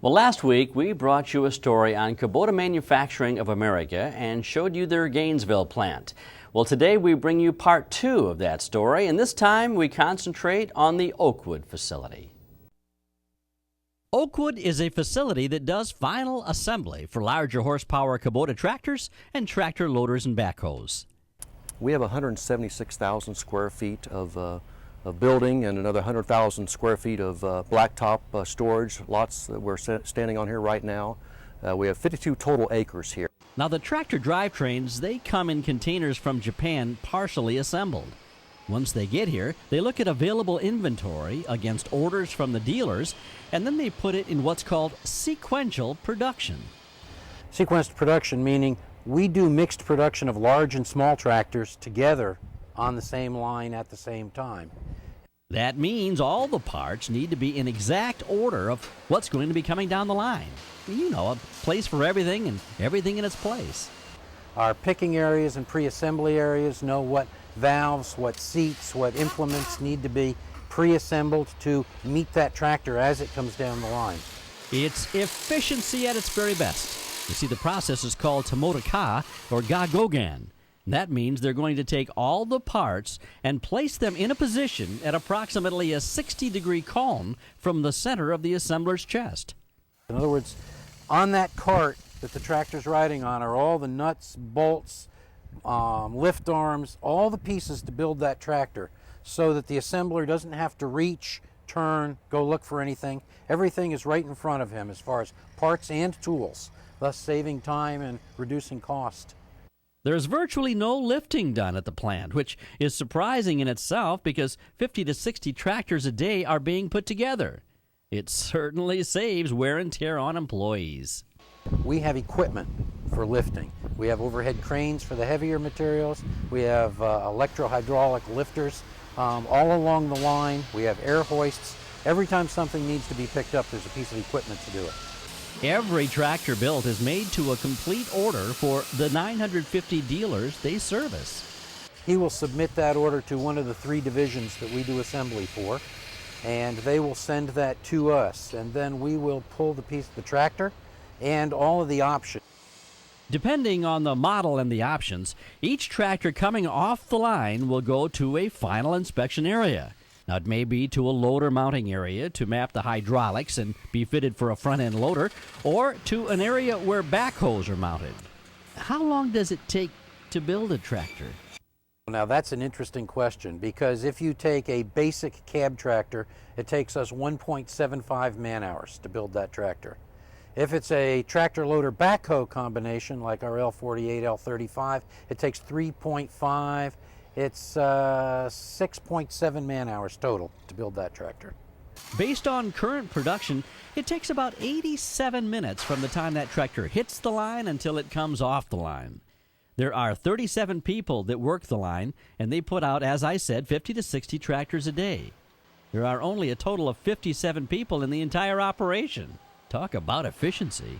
Well, last week we brought you a story on Kubota Manufacturing of America and showed you their Gainesville plant. Well, today we bring you part 2 of that story, and this time we concentrate on the Oakwood facility. Oakwood is a facility that does final assembly for larger horsepower Kubota tractors and tractor loaders and backhoes. We have 176,000 square feet of building and another 100,000 square feet of blacktop storage lots that we're standing on here right now. We have 52 total acres here. Now the tractor drivetrains, they come in containers from Japan partially assembled. Once they get here, they look at available inventory against orders from the dealers, and then they put it in what's called sequential production. Sequenced production meaning we do mixed production of large and small tractors together on the same line at the same time. That means all the parts need to be in exact order of what's going to be coming down the line. You know, a place for everything and everything in its place. Our picking areas and pre-assembly areas know what valves, what seats, what implements need to be pre-assembled to meet that tractor as it comes down the line. It's efficiency at its very best. You see, the process is called Tomoto-ka or Gagogan. That means they're going to take all the parts and place them in a position at approximately a 60-degree cone from the center of the assembler's chest. In other words, on that cart that the tractor's riding on are all the nuts, bolts, lift arms, all the pieces to build that tractor so that the assembler doesn't have to reach, turn, go look for anything. Everything is right in front of him as far as parts and tools, thus saving time and reducing cost. There's virtually no lifting done at the plant, which is surprising in itself because 50 to 60 tractors a day are being put together. It certainly saves wear and tear on employees. We have equipment for lifting. We have overhead cranes for the heavier materials. We have electro-hydraulic lifters all along the line. We have air hoists. Every time something needs to be picked up, there's a piece of equipment to do it. Every tractor built is made to a complete order for the 950 dealers they service. He will submit that order to one of the 3 divisions that we do assembly for, and they will send that to us, and then we will pull the piece of the tractor and all of the options. Depending on the model and the options, each tractor coming off the line will go to a final inspection area. Now, it may be to a loader mounting area to map the hydraulics and be fitted for a front-end loader, or to an area where backhoes are mounted. How long does it take to build a tractor? Now, that's an interesting question, because if you take a basic cab tractor, it takes us 1.75 man-hours to build that tractor. If it's a tractor-loader backhoe combination, like our L48, L35, it takes 3.5. It's 6.7 man-hours total to build that tractor. Based on current production, it takes about 87 minutes from the time that tractor hits the line until it comes off the line. There are 37 people that work the line, and they put out, as I said, 50 to 60 tractors a day. There are only a total of 57 people in the entire operation. Talk about efficiency.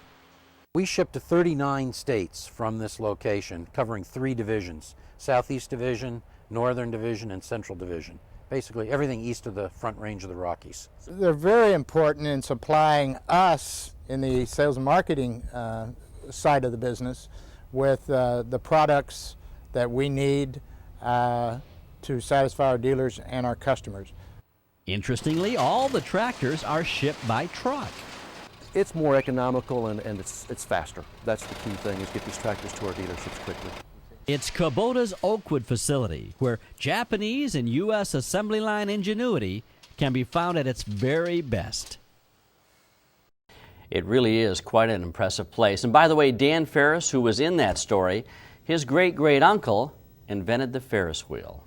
We ship to 39 states from this location, covering 3 divisions: Southeast Division, Northern Division, and Central Division. Basically everything east of the Front Range of the Rockies. They're very important in supplying us in the sales and marketing side of the business with the products that we need to satisfy our dealers and our customers. Interestingly, all the tractors are shipped by truck. It's more economical and it's faster. That's the key thing, is get these tractors to our dealerships quickly. It's Kubota's Oakwood facility, where Japanese and U.S. assembly line ingenuity can be found at its very best. It really is quite an impressive place. And by the way, Dan FERRIS, who was in that story, his great-great-uncle invented the Ferris wheel.